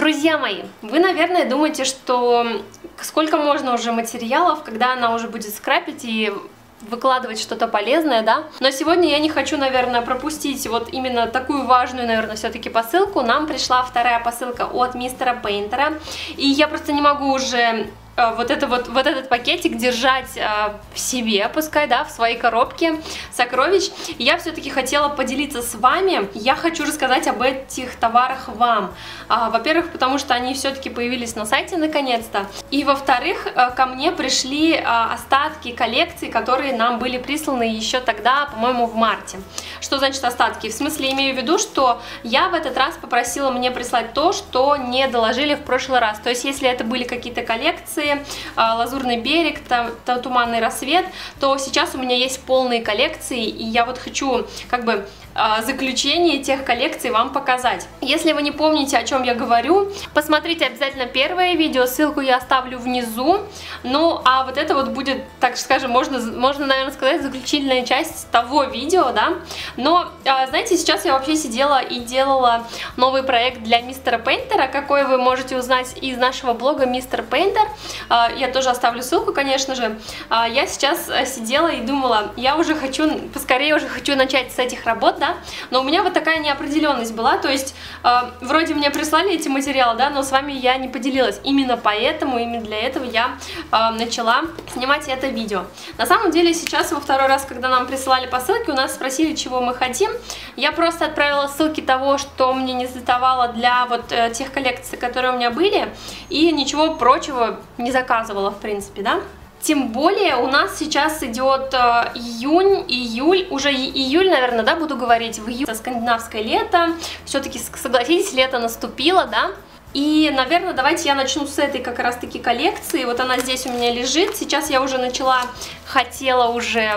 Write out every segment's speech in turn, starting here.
Друзья мои, вы, наверное, думаете, что сколько можно уже материалов, когда она уже будет скрапить и выкладывать что-то полезное, да? Но сегодня я не хочу, наверное, пропустить вот именно такую важную, наверное, все-таки посылку. Нам пришла вторая посылка от мистера Пейнтера, и я просто не могу уже вот этот пакетик держать в себе, пускай, да, в своей коробке сокровищ. Я все-таки хотела поделиться с вами. Я хочу рассказать об этих товарах вам. Во-первых, потому что они все-таки появились на сайте наконец-то. И во-вторых, ко мне пришли остатки коллекции, которые нам были присланы еще тогда, по-моему, в марте. Что значит остатки? В смысле, имею в виду, что я в этот раз попросила мне прислать то, что не доложили в прошлый раз. То есть, если это были какие-то коллекции, Лазурный берег, Туманный рассвет, то сейчас у меня есть полные коллекции, и я вот хочу как бы заключение тех коллекций вам показать. Если вы не помните, о чем я говорю, посмотрите обязательно первое видео, ссылку я оставлю внизу. Ну, а вот это вот будет, так скажем, можно, наверное, сказать, заключительная часть того видео, да. Но, знаете, сейчас я вообще сидела и делала новый проект для мистера Пейнтера, какой вы можете узнать из нашего блога Мистер Пейнтер. Я тоже оставлю ссылку, конечно же. Я сейчас сидела и думала, я уже хочу, поскорее уже хочу начать с этих работ, да? Но у меня вот такая неопределенность была, то есть вроде мне прислали эти материалы, да, но с вами я не поделилась. Именно поэтому, именно для этого я начала снимать это видео. На самом деле сейчас во второй раз, когда нам присылали посылки, у нас спросили, чего мы хотим. Я просто отправила ссылки того, что мне не сдавало для вот тех коллекций, которые у меня были, и ничего прочего не заказывала, в принципе, да. Тем более у нас сейчас идет июнь, июль, уже июль, наверное, да, буду говорить, в июле скандинавское лето, все-таки, согласитесь, лето наступило, да. И, наверное, давайте я начну с этой как раз-таки коллекции. Вот она здесь у меня лежит. Сейчас я уже начала, хотела уже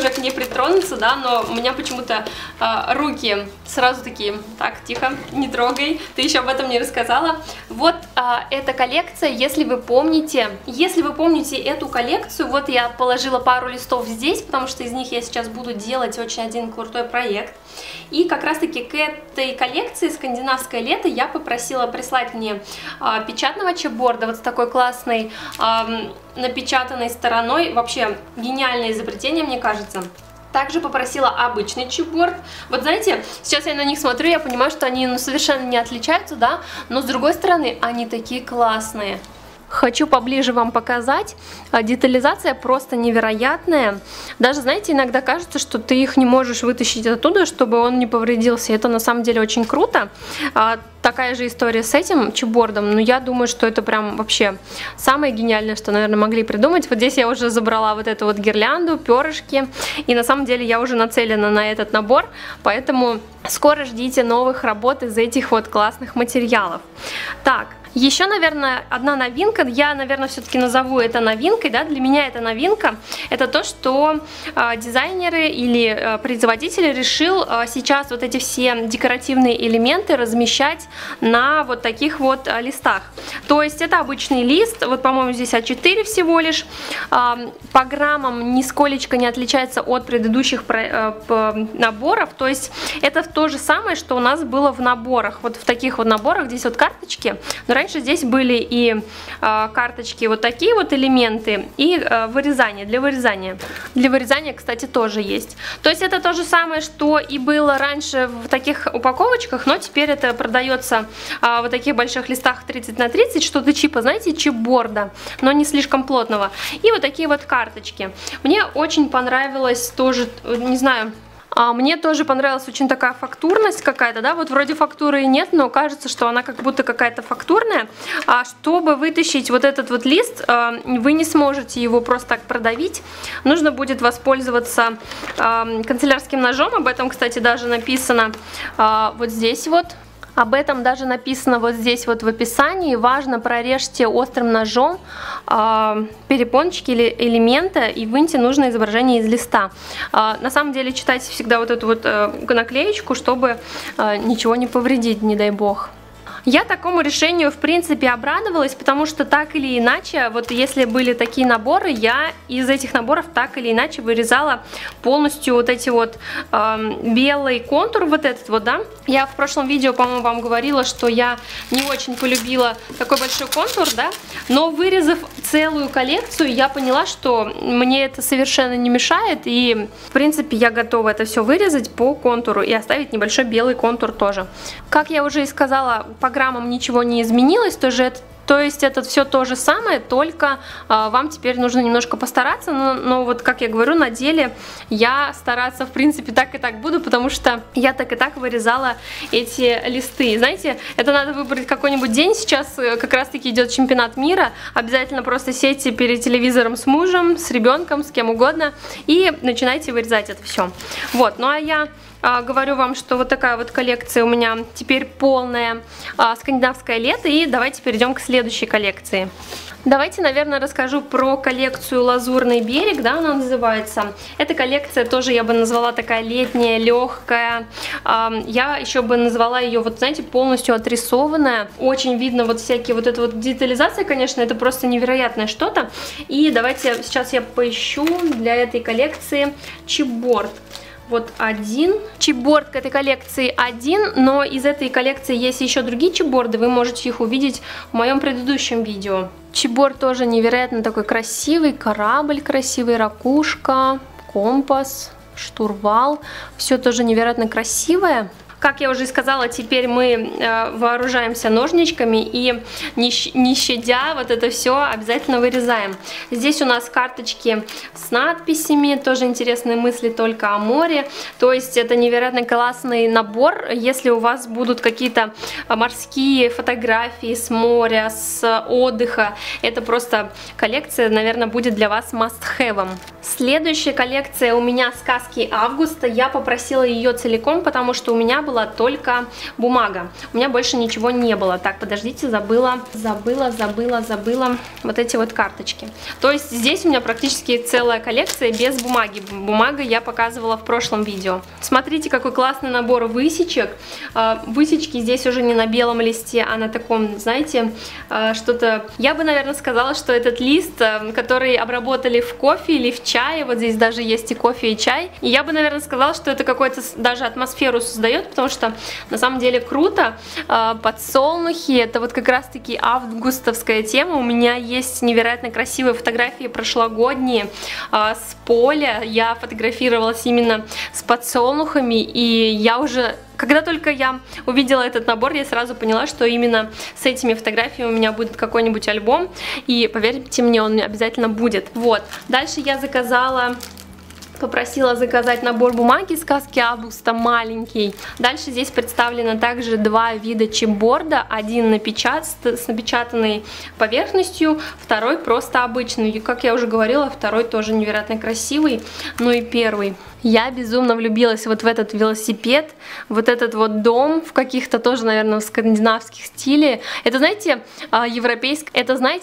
к ней притронуться, да, но у меня почему-то руки сразу такие, так, тихо, не трогай, ты еще об этом не рассказала. Вот эта коллекция, если вы помните эту коллекцию, вот я положила пару листов здесь, потому что из них я сейчас буду делать очень один крутой проект. И как раз-таки к этой коллекции «Скандинавское лето» я попросила прислать мне печатного чипборда, вот с такой классной напечатанной стороной. Вообще гениальное изобретение, мне кажется. Также попросила обычный чипборд. Вот знаете, сейчас я на них смотрю, я понимаю, что они совершенно не отличаются, да, но с другой стороны они такие классные. Хочу поближе вам показать. Детализация просто невероятная. Даже, знаете, иногда кажется, что ты их не можешь вытащить оттуда, чтобы он не повредился. Это на самом деле очень круто. Такая же история с этим чипбордом, но я думаю, что это прям вообще самое гениальное, что, наверное, могли придумать. Вот здесь я уже забрала вот эту вот гирлянду, перышки, и на самом деле я уже нацелена на этот набор, поэтому скоро ждите новых работ из этих вот классных материалов. Так. Еще, наверное, одна новинка, я, наверное, все-таки назову это новинкой, да, для меня это новинка, это то, что дизайнеры или производители решил сейчас вот эти все декоративные элементы размещать на вот таких вот листах. То есть это обычный лист, вот, по-моему, здесь А4 всего лишь, по граммам нисколечко не отличается от предыдущих наборов, то есть это то же самое, что у нас было в наборах, вот в таких вот наборах, здесь вот карточки, но раньше здесь были и карточки, вот такие вот элементы, и вырезание, для вырезания. Для вырезания, кстати, тоже есть. То есть это то же самое, что и было раньше в таких упаковочках, но теперь это продается в вот таких больших листах 30 на 30, что-то типа, знаете, чипборда, но не слишком плотного. И вот такие вот карточки. Мне очень понравилось тоже, не знаю... Мне тоже понравилась очень такая фактурность какая-то, да, вот вроде фактуры и нет, но кажется, что она как будто какая-то фактурная. Чтобы вытащить вот этот вот лист, вы не сможете его просто так продавить, нужно будет воспользоваться канцелярским ножом, об этом, кстати, даже написано вот здесь вот. Об этом даже написано вот здесь вот в описании. Важно, прорежьте острым ножом перепончики или элемента и выньте нужное изображение из листа. На самом деле читайте всегда вот эту вот наклеечку, чтобы ничего не повредить, не дай бог. Я такому решению, в принципе, обрадовалась, потому что так или иначе, вот если были такие наборы, я из этих наборов так или иначе вырезала полностью вот эти вот белый контур, вот этот вот, да. Я в прошлом видео, по-моему, вам говорила, что я не очень полюбила такой большой контур, да, но вырезав целую коллекцию, я поняла, что мне это совершенно не мешает, и, в принципе, я готова это все вырезать по контуру и оставить небольшой белый контур тоже. Как я уже и сказала, по граммам ничего не изменилось, то есть это все то же самое, только вам теперь нужно немножко постараться, но вот как я говорю, на деле я стараться в принципе так и так буду, потому что я так и так вырезала эти листы. Знаете, это надо выбрать какой-нибудь день, сейчас как раз таки идет чемпионат мира, обязательно просто сядьте перед телевизором с мужем, с ребенком, с кем угодно и начинайте вырезать это все. Вот, ну а я говорю вам, что вот такая вот коллекция у меня теперь полная, скандинавское лето, и давайте перейдем к следующей коллекции. Давайте, наверное, расскажу про коллекцию «Лазурный берег», да, она называется. Эта коллекция тоже я бы назвала такая летняя, легкая. Я еще бы назвала ее, вот знаете, полностью отрисованная. Очень видно вот всякие, вот эта вот детализация, конечно, это просто невероятное что-то. И давайте сейчас я поищу для этой коллекции чипборд. Вот один чипборд к этой коллекции один, но из этой коллекции есть еще другие чипборды, вы можете их увидеть в моем предыдущем видео. Чипборд тоже невероятно такой красивый, корабль красивый, ракушка, компас, штурвал, все тоже невероятно красивое. Как я уже сказала, теперь мы вооружаемся ножничками и не щадя вот это все обязательно вырезаем. Здесь у нас карточки с надписями, тоже интересные мысли только о море. То есть это невероятно классный набор, если у вас будут какие-то морские фотографии с моря, с отдыха. Это просто коллекция, наверное, будет для вас must-have. Следующая коллекция у меня «Сказки Августа». Я попросила ее целиком, потому что у меня была только бумага. У меня больше ничего не было. Так, подождите, забыла вот эти вот карточки. То есть здесь у меня практически целая коллекция без бумаги. Бумага я показывала в прошлом видео. Смотрите, какой классный набор высечек. Высечки здесь уже не на белом листе, а на таком, знаете, что-то... Я бы, наверное, сказала, что этот лист, который обработали в кофе или в чае, вот здесь даже есть и кофе, и чай. И я бы, наверное, сказала, что это какую-то даже атмосферу создает, потому что на самом деле круто. Подсолнухи, это вот как раз таки августовская тема. У меня есть невероятно красивые фотографии прошлогодние с поля. Я фотографировалась именно с подсолнухами, и я уже... Когда только я увидела этот набор, я сразу поняла, что именно с этими фотографиями у меня будет какой-нибудь альбом, и поверьте мне, он обязательно будет. Вот. Дальше я попросила заказать набор бумаги «Сказки Августа» маленький. Дальше здесь представлено также два вида чипборда. Один с напечатанной поверхностью, второй просто обычный. И, как я уже говорила, второй тоже невероятно красивый, ну и первый. Я безумно влюбилась вот в этот велосипед, вот этот вот дом в каких-то тоже, наверное, в скандинавских стиле. Это, знаете,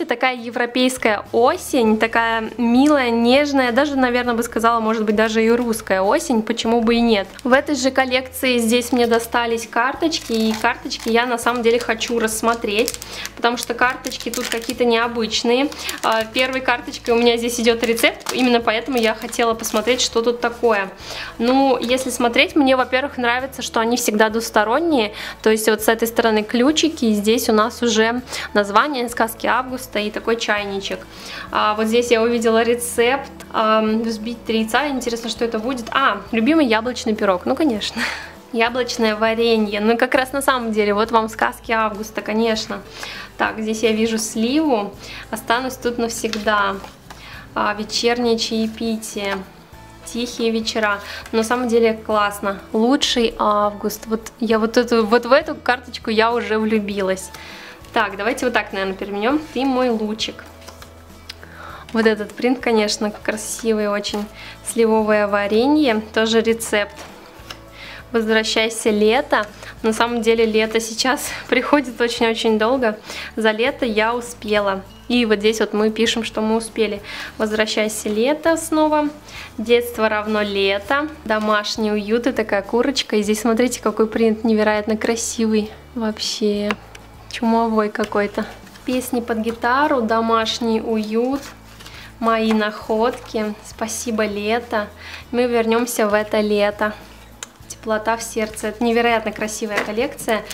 такая европейская осень, такая милая, нежная, даже, наверное, бы сказала, может быть, даже и русская осень, почему бы и нет. В этой же коллекции здесь мне достались карточки, и карточки я на самом деле хочу рассмотреть, потому что карточки тут какие-то необычные. Первой карточкой у меня здесь идет рецепт, именно поэтому я хотела посмотреть, что тут такое. Ну, если смотреть, мне, во-первых, нравится, что они всегда двусторонние, то есть вот с этой стороны ключики, и здесь у нас уже название «Сказки Августа» и такой чайничек. Вот здесь я увидела рецепт взбить 3 яйца, интересно, что это будет. Любимый яблочный пирог, ну, конечно. Яблочное варенье, ну как раз на самом деле, вот вам «Сказки Августа», конечно. Так, здесь я вижу сливу, останусь тут навсегда. Вечернее чаепитие. Тихие вечера. Но на самом деле классно. Лучший август. Вот я вот в эту карточку я уже влюбилась. Так, давайте вот так, наверное, переменем. Ты мой лучик. Вот этот принт, конечно, красивый очень. Сливовое варенье. Тоже рецепт. Возвращайся, лето. На самом деле лето сейчас приходит очень-очень долго. За лето я успела. И вот здесь вот мы пишем, что мы успели. Возвращайся, лето снова. Детство равно лето. Домашний уют и такая курочка. И здесь смотрите, какой принт невероятно красивый. Вообще. чумовой какой-то. Песни под гитару, домашний уют, мои находки, спасибо лето. Мы вернемся в это лето. Теплота в сердце. Это невероятно красивая коллекция.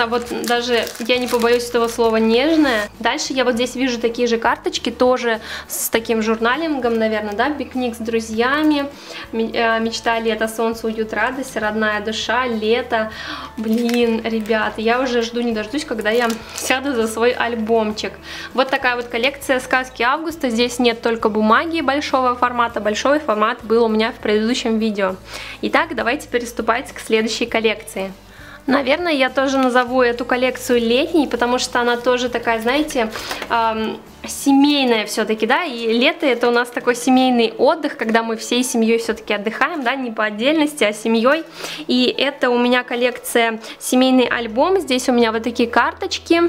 Вот даже я не побоюсь этого слова, нежная. Дальше я вот здесь вижу такие же карточки, тоже с таким журналингом, наверное, да, пикник с друзьями, мечта, лето, солнце, уют, радость, родная душа, лето. Блин, ребята, я уже жду не дождусь, когда я сяду за свой альбомчик. Вот такая вот коллекция сказки августа. Здесь нет только бумаги большого формата. Большой формат был у меня в предыдущем видео. Итак, давайте приступать к следующей коллекции. Наверное, я тоже назову эту коллекцию летней, потому что она тоже такая, знаете, семейная все-таки, да, и лето это у нас такой семейный отдых, когда мы всей семьей все-таки отдыхаем, да, не по отдельности, а семьей. И это у меня коллекция семейный альбом, здесь у меня вот такие карточки.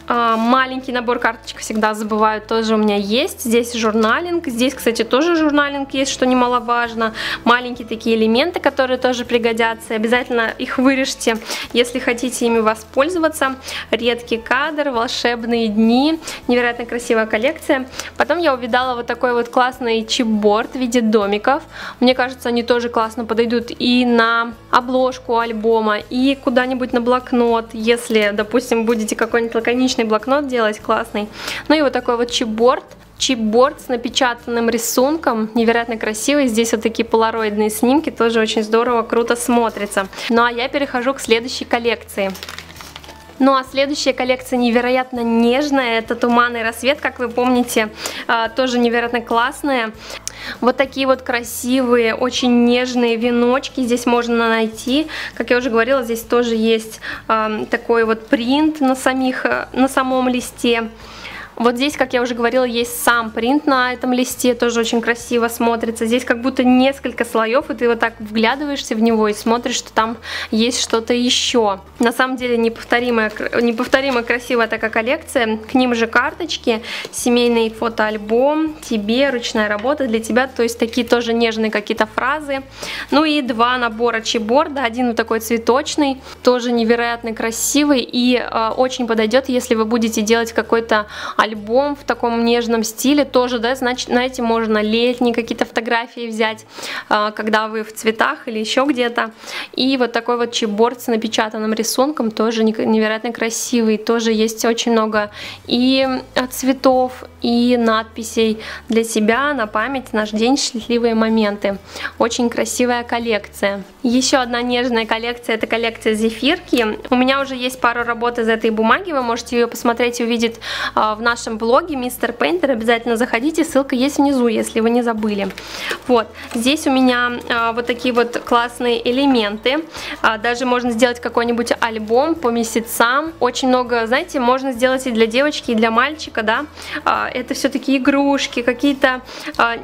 Маленький набор карточек всегда забываю, тоже у меня есть. Здесь журналинг, здесь, кстати, тоже журналинг есть, что немаловажно. Маленькие такие элементы, которые тоже пригодятся. Обязательно их вырежьте, если хотите ими воспользоваться. Редкий кадр, волшебные дни. Невероятно красивая коллекция. Потом я увидала вот такой вот классный чипборд в виде домиков. Мне кажется, они тоже классно подойдут и на обложку альбома, и куда-нибудь на блокнот, если, допустим, будете какой-нибудь лаконичный блокнот делать классный. Ну и вот такой вот чипборд. Чипборд с напечатанным рисунком, невероятно красивый. Здесь вот такие полароидные снимки, тоже очень здорово, круто смотрится. Ну а я перехожу к следующей коллекции. Ну а следующая коллекция невероятно нежная, это туман и рассвет, как вы помните, тоже невероятно классная. Вот такие вот красивые, очень нежные веночки здесь можно найти. Как я уже говорила, здесь тоже есть такой вот принт на самом листе. Вот здесь, как я уже говорила, есть сам принт на этом листе, тоже очень красиво смотрится. Здесь как будто несколько слоев, и ты вот так вглядываешься в него и смотришь, что там есть что-то еще. На самом деле неповторимо красивая такая коллекция. К ним же карточки, семейный фотоальбом, тебе, ручная работа для тебя, то есть такие тоже нежные какие-то фразы. Ну и два набора чипборда, один вот такой цветочный, тоже невероятно красивый и очень подойдет, если вы будете делать какой-то альбом в таком нежном стиле, тоже, да, значит, знаете, можно летние какие-то фотографии взять, когда вы в цветах или еще где-то. И вот такой вот чипборд с напечатанным рисунком, тоже невероятно красивый, тоже есть очень много и цветов, и надписей для себя на память, наш день, счастливые моменты. Очень красивая коллекция. Еще одна нежная коллекция, это коллекция зефирки. У меня уже есть пару работ из этой бумаги, вы можете ее посмотреть и увидеть в нашем блоге Mr. Painter. Обязательно заходите, ссылка есть внизу, если вы не забыли. Вот, здесь у меня вот такие вот классные элементы. Даже можно сделать какой-нибудь альбом по месяцам. Очень много, знаете, можно сделать и для девочки, и для мальчика, да. Это все-таки игрушки, какие-то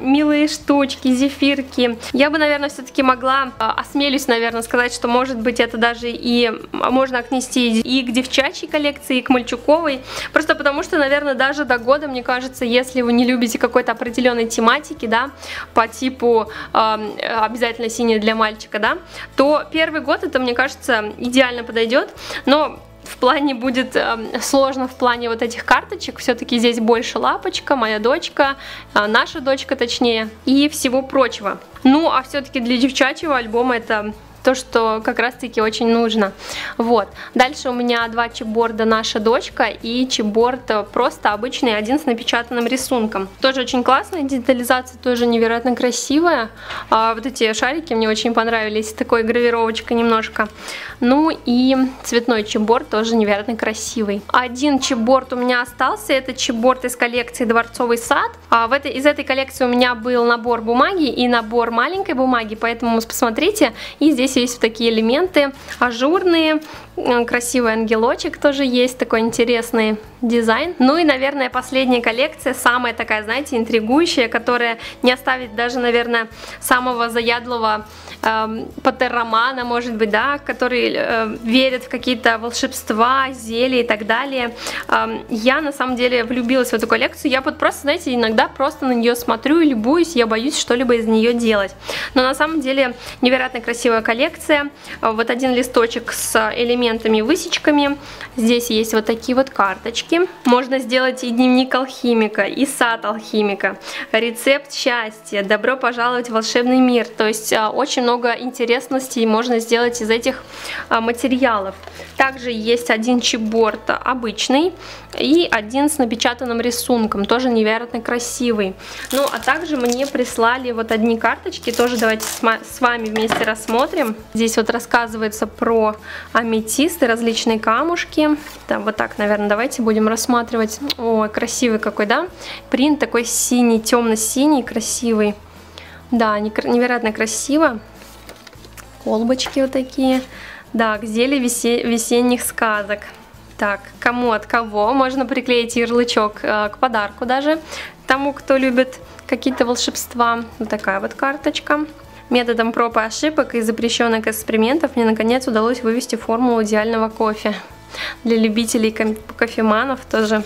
милые штучки, зефирки. Я бы, наверное, все-таки могла, осмелюсь, наверное, сказать, что, может быть, это даже и можно отнести и к девчачьей коллекции, и к мальчуковой. Просто потому что, наверное, даже до года, мне кажется, если вы не любите какой-то определенной тематики, да, по типу обязательно синий для мальчика, да, то первый год это, мне кажется, идеально подойдет. Но в плане будет сложно в плане вот этих карточек, все-таки здесь больше лапочка, моя дочка, наша дочка точнее, и всего прочего. Ну, а все-таки для девчачьего альбома это то, что как раз-таки очень нужно. Вот. Дальше у меня два чипборда «Наша дочка» и чипборд просто обычный, один с напечатанным рисунком. Тоже очень классная, детализация тоже невероятно красивая. Вот эти шарики мне очень понравились, такой гравировочка немножко. Ну и цветной чипборд тоже невероятно красивый. Один чипборд у меня остался, это чипборд из коллекции «Дворцовый сад». Из этой коллекции у меня был набор бумаги и набор маленькой бумаги, поэтому посмотрите, и здесь есть такие элементы ажурные, красивый ангелочек тоже есть, такой интересный дизайн. Ну и, наверное, последняя коллекция, самая такая, знаете, интригующая, которая не оставит даже, наверное, самого заядлого поттеромана, может быть, да, который верит в какие-то волшебства, зелья и так далее. Я, на самом деле, влюбилась в эту коллекцию. Я вот просто, знаете, иногда просто на нее смотрю и любуюсь, я боюсь что-либо из нее делать. Но на самом деле невероятно красивая коллекция. коллекция. Вот один листочек с элементами-высечками. Здесь есть вот такие вот карточки. Можно сделать и дневник алхимика, и сад алхимика, рецепт счастья, добро пожаловать в волшебный мир. То есть очень много интересностей можно сделать из этих материалов. Также есть один чипборд обычный и один с напечатанным рисунком, тоже невероятно красивый. Ну, а также мне прислали вот одни карточки, тоже давайте с вами вместе рассмотрим. Здесь вот рассказывается про аметисты, различные камушки. Там вот так, наверное, давайте будем рассматривать. Ой, красивый какой, да? Принт такой синий, темно-синий, красивый. Да, невероятно красиво. Колбочки вот такие. Да, к зелью весенних сказок. Так, кому от кого? Можно приклеить ярлычок к подарку даже, тому, кто любит какие-то волшебства. Вот такая вот карточка. Методом проб и ошибок и запрещенных экспериментов мне наконец удалось вывести формулу идеального кофе. Для любителей кофеманов тоже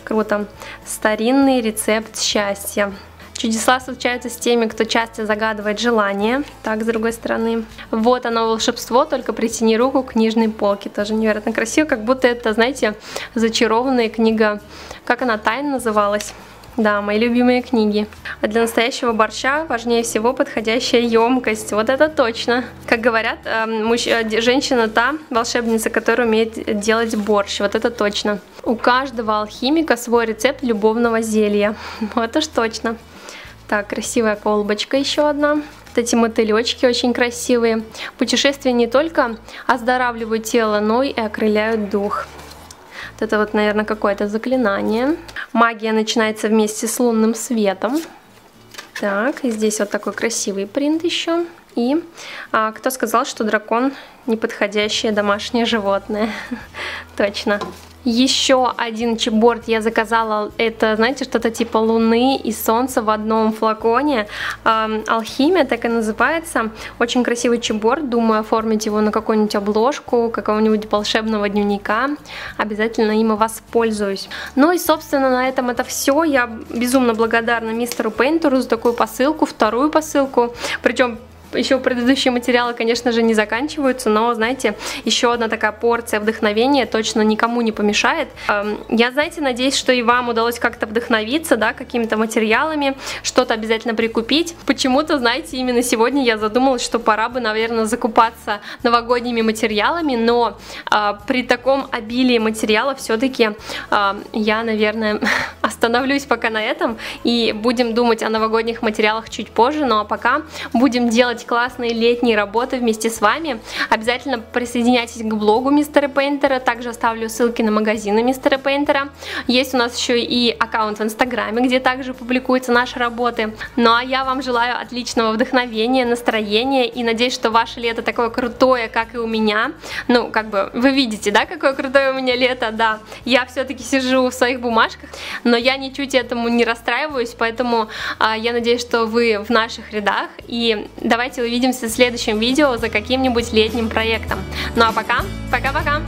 круто. Старинный рецепт счастья. Чудеса случаются с теми, кто часто загадывает желания. Так, с другой стороны. Вот оно волшебство, только притяни руку к книжной полке. Тоже невероятно красиво, как будто это, знаете, зачарованная книга. Как она, «Тайн» называлась? Да, мои любимые книги. А для настоящего борща важнее всего подходящая емкость. Вот это точно. Как говорят, женщина та волшебница, которая умеет делать борщ. Вот это точно. У каждого алхимика свой рецепт любовного зелья. Вот уж точно. Так, красивая колбочка еще одна. Вот эти мотылечки очень красивые. Путешествия не только оздоравливают тело, но и окрыляют дух. Вот это вот, наверное, какое-то заклинание. Магия начинается вместе с лунным светом. Так, и здесь вот такой красивый принт еще. И кто сказал, что дракон неподходящее домашнее животное? Точно. Еще один чипборд я заказала, это, знаете, что-то типа луны и солнца в одном флаконе. Алхимия, так и называется. Очень красивый чипборд, думаю оформить его на какую-нибудь обложку, какого-нибудь волшебного дневника. Обязательно им и воспользуюсь. Ну и, собственно, на этом это все. Я безумно благодарна мистеру Пейнтеру за такую посылку, вторую посылку. Причем еще предыдущие материалы, конечно же, не заканчиваются, но, знаете, еще одна такая порция вдохновения точно никому не помешает. Я, знаете, надеюсь, что и вам удалось как-то вдохновиться, да, какими-то материалами, что-то обязательно прикупить. Почему-то, знаете, именно сегодня я задумалась, что пора бы, наверное, закупаться новогодними материалами, но при таком обилии материалов все-таки я, наверное, остановлюсь пока на этом и будем думать о новогодних материалах чуть позже, ну а пока будем делать классные летние работы вместе с вами. Обязательно присоединяйтесь к блогу мистера Пейнтера, также оставлю ссылки на магазины мистера Пейнтера. Есть у нас еще и аккаунт в инстаграме, где также публикуются наши работы. Ну а я вам желаю отличного вдохновения, настроения и надеюсь, что ваше лето такое крутое, как и у меня. Ну, как бы вы видите, да, какое крутое у меня лето, да. Я все-таки сижу в своих бумажках, но я ничуть этому не расстраиваюсь, поэтому я надеюсь, что вы в наших рядах. И давайте увидимся в следующем видео за каким-нибудь летним проектом. Ну а пока, пока-пока!